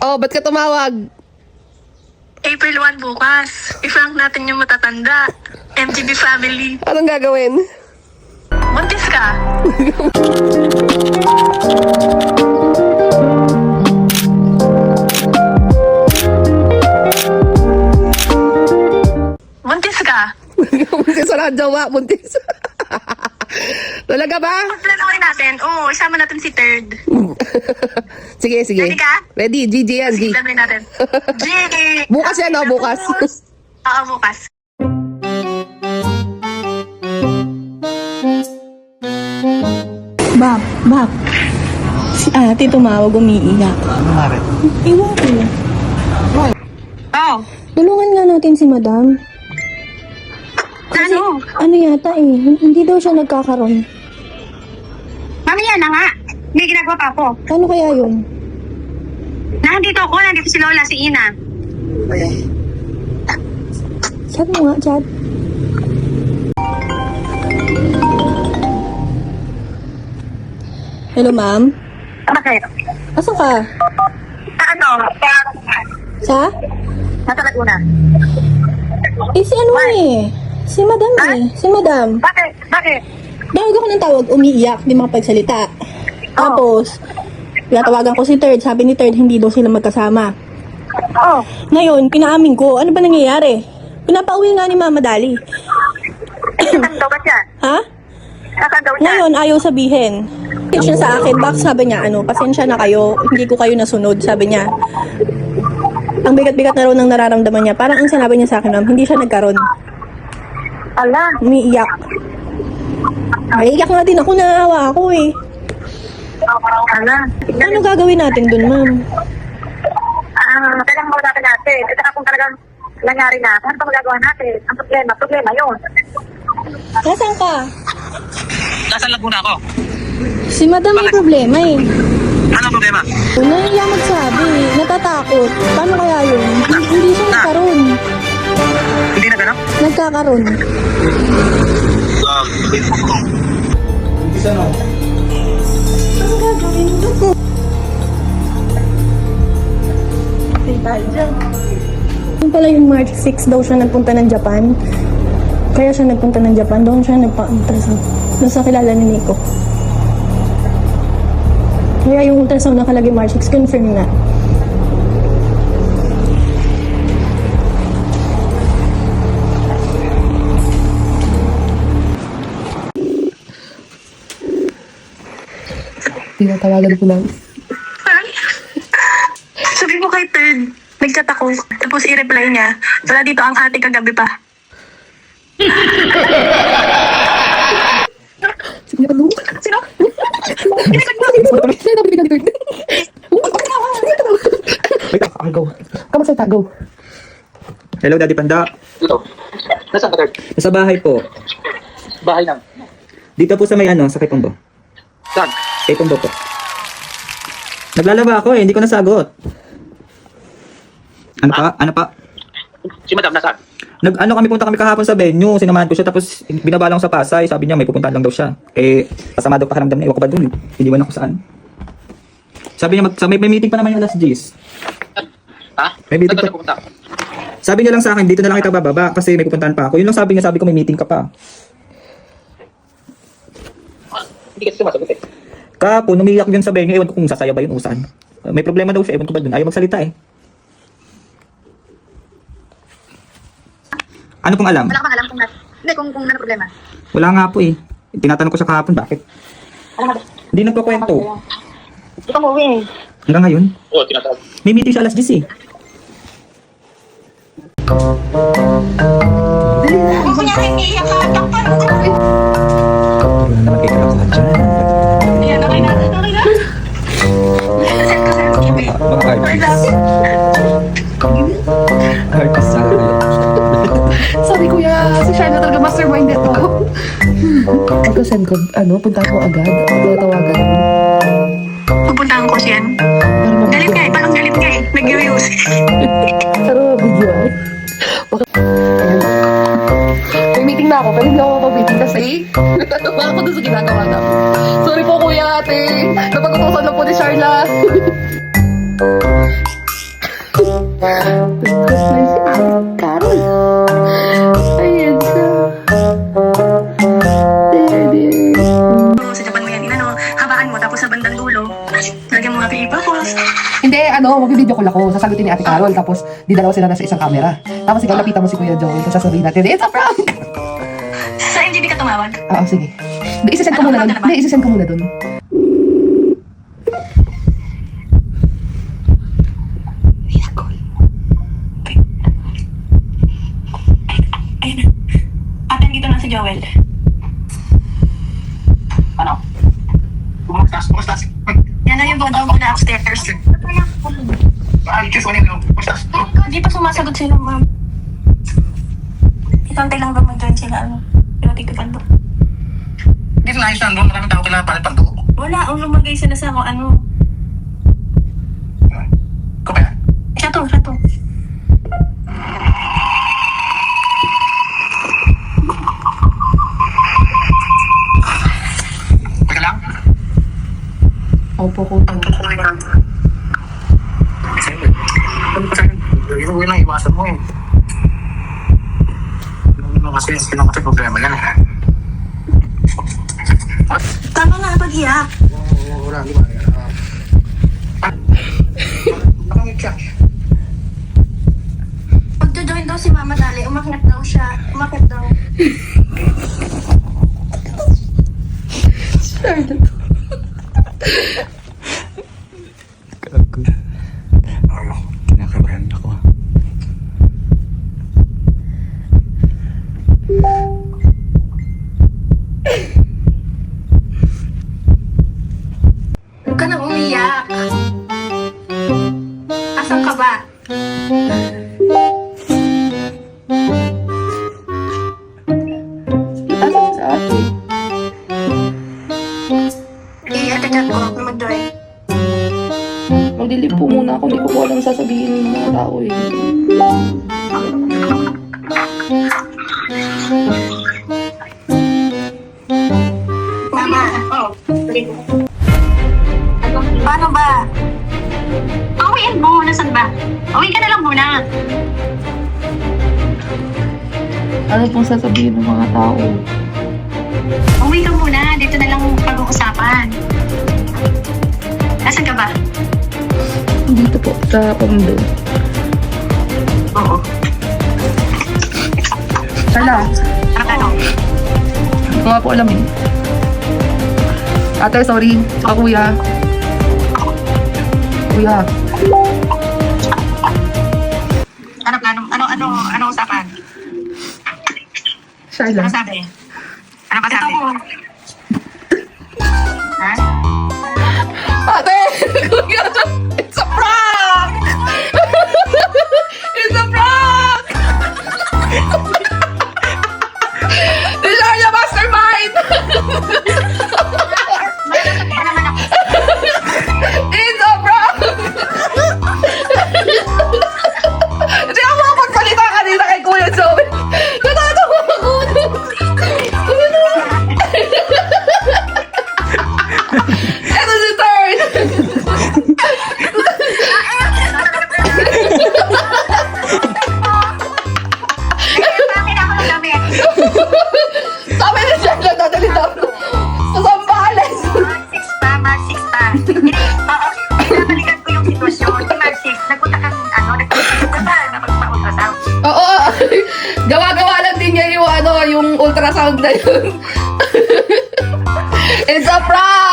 Oh, ba't ka tumawag? April 1 bukas. I-frank natin yung matatanda. MGB family. Anong gagawin? Buntis ka. Buntis ka. Buntis sa jowa, buntis. Talaga ba? Planawin natin. Oo, isama natin si Third. Sige, sige. Ready ka? Ready, GG yan, G. Planawin natin. G! Bukas yan, oh, bukas. Oo, bukas. Bak. Si ate tumawag, umiiyak. Ano nga rin? Iwan ko. Oo. Tulungan nga natin si madam. Ano? Ano yata eh, hindi daw siya nagkakaroon. Mamaya na nga. May ginagawa pa ako. Paano kaya yun? Nandito ako. Nandito si Lola, si Ina. Chat mo nga, chat. Hello, ma'am. Bakit? Asan ka? Ano? Sa? Nasa Laguna. Eh, si ano eh? Si madam eh. Si madam. Bakit? Bakit? Tawag ako ng tawag, umiiyak, di makapagsalita. Tapos, tinatawagan ko si Third. Sabi ni Third, hindi daw sila magkasama. Oo. Ngayon, pinaamin ko, ano ba nangyayari? Pinapauwi nga ni Mama Dali. Nasaan daw ba siya? Ha? Nasaan daw siya? Ngayon, ayaw sabihin. Text siya sa akin, bak sabi niya, pasensya na kayo, hindi ko kayo nasunod, sabi niya. Ang bigat-bigat na raw ng nararamdaman niya. Parang ang sinabi niya sa akin, ma'am, hindi siya nagkaroon. Ala. Umiiyak. Naiiyak nga din ako, naawa ako eh. Ala. Ano gagawin natin dun, ma'am? Kailangan magagawa natin. Kasi kung talagang nangyari na, ano pa magagawa natin? Ang problema yun. Nasaan ka? Nasa Laguna ako. Si madam may problema eh. Ano ang problema? Nahiya magsabi, natatakot. Paano kaya yun? Hindi siya nagkaroon. Hindi na gano'n? Nagkakaroon. Isa no? Ano gagawin ko? Yung pala yung March 6 daw siya nagpunta ng Japan. Kaya siya nagpunta ng Japan. Doon siya nagpa-ultrasound. Doon sa kilala ni Nico. Kaya yung ultrasound nakalagay March 6, confirm na. Tinatawagan ko lang. Sabi mo kay Third, nag-chat ako. Tapos i-reply niya, wala dito ang ate kagabi pa. Sige, ano? Sino? Wait, go. Kamusta yung go? Hello, Daddy Panda. Dito. Nasaan ka, Third? Sa bahay po. Bahay ng. Dito po sa may sa Kaypombo. Saan? Kaypombo po. Naglalaba ako eh, hindi ko nasagot. Ano pa? Ano pa? Si Madam, nasaan? Kami punta kami kahapon sa venue, sinamahan ko siya tapos binabalang sa Pasay, sabi niya may pupuntahan lang daw siya. Eh, pasama daw pakiramdam niya, iwan ko ba dun eh. Hindi man ako saan. Sabi niya, may meeting pa naman yung alas 10. Ha? May meeting Saan ka pa. pupunta? Sabi niya lang sa akin, dito na lang kita bababa kasi may pupuntahan pa ako. Yun lang sabi niya, sabi ko may meeting ka pa. Hindi kasi sumasagot eh. Kapon, umiyak yun sa venue, ewan ko kung sasaya ba yun o saan. May problema daw siya, ewan ko ba dun. Ayaw magsalita eh. Ano pong alam? Wala ka bang alam kung ano problema? Wala nga po eh. Tinatanong ko siya kahapon, bakit? Alam ka ba? Hindi nagkukwento. Hindi ka umuwi. Hanggang ngayon, Oo, tinatawag. may meeting siya alas 10 eh. Kung niya iiyak ka, Wala naman kayo kalap sa dyan. Ayan, okay na. Okay na. Mga artist. Artist sa Sabi kuya, si Shana talaga mastermind nito. Pagka-send ko, punta ko agad. Tinatawagan mo. Pupuntahan ko siya. Galit ka eh, parang galit ka eh. Nag-use. Pero video ay. May meeting na ako, pero hindi ako mapag-meeting kasi natuwa ako doon sa ginagawa namin. Sorry po kuya ate, napag-utusan lang po ni Sharla. Tapos na si Ate Carol. Ayan siya. Sa Japan mo yan, inano, habaan mo, tapos sa bandang dulo, lagyan mo happy bubbles. Hindi, mag-video call ako. Sasagutin ni Ate Carol. Tapos, di dalawa sila nasa isang camera. Tapos ikaw, lapitan mo si Kuya Joel. Tapos sasabihin natin, it's a prank! Sa MGB ka tumawag? Oo, sige. Hindi, isasend ko muna dun. Hindi, isasend ko muna dun. Ayun na. Ate, dito na si Joel. Ano? Kumustas? Yan na yung daw muna upstairs. Ay, Diyos ko nyo. Kumustas? Di pa sumasagot sila, ma'am. Itantay lang ba mag-join sila, Pero dito pa doon. Dito na ayos na doon. Maraming tao kailangan palit panto. Wala, ang lumagay sila sa Ikaw ba yan? Siya to. Teka lang. Opo, Kuya. Yun lang iwasan mo eh. Yun kasi problema yan eh. Tama na, pag-iyak. Wala, di ba? Nakangit siya. Pag-join daw si Mama Dali, umakyat daw siya. Umakyat daw. Kinakabahan ako. Huwag ka nang umiyak. Asan ka ba? Asan sa ate? I-attachat ko na mag-join. Magdilip po muna ako. Hindi ko po alam sasabihin ng mga tao eh. Mama. Paano ba? Uwiin mo. Nasaan ba? Uwi ka na lang muna. Ano pong sasabihin ng mga tao? Uwi ka muna. Dito na lang pag-uusapan. Nasaan ka ba? Dito po, sa condo. Oo. Hala, Ano? hindi ko nga po alam eh. Ate, sorry. Saka kuya. Kuya. Ano plano? Ano usapan? Sharla. Ano sabi? Ano pa sabi? Ha? Ate! Kuya! It's a prank! It's a prank! Si Sharla Mastermind! Ano naman ako? It's a prank! Hindi ako makapagsalita kanina kay Kuya Joey. Natatawa ako. Ito si Turn! Bakit ako nagamit? Sabi ni Sharla, dadali daw sa Zambales. March 6 pa. Hindi, oo. Pinapalikan ko yung sitwasyon. Di March 6, nagpunta ka ba na magpa-ultrasound? Oo, gawa-gawa lang din niya yung ultrasound na yun. It's a prank!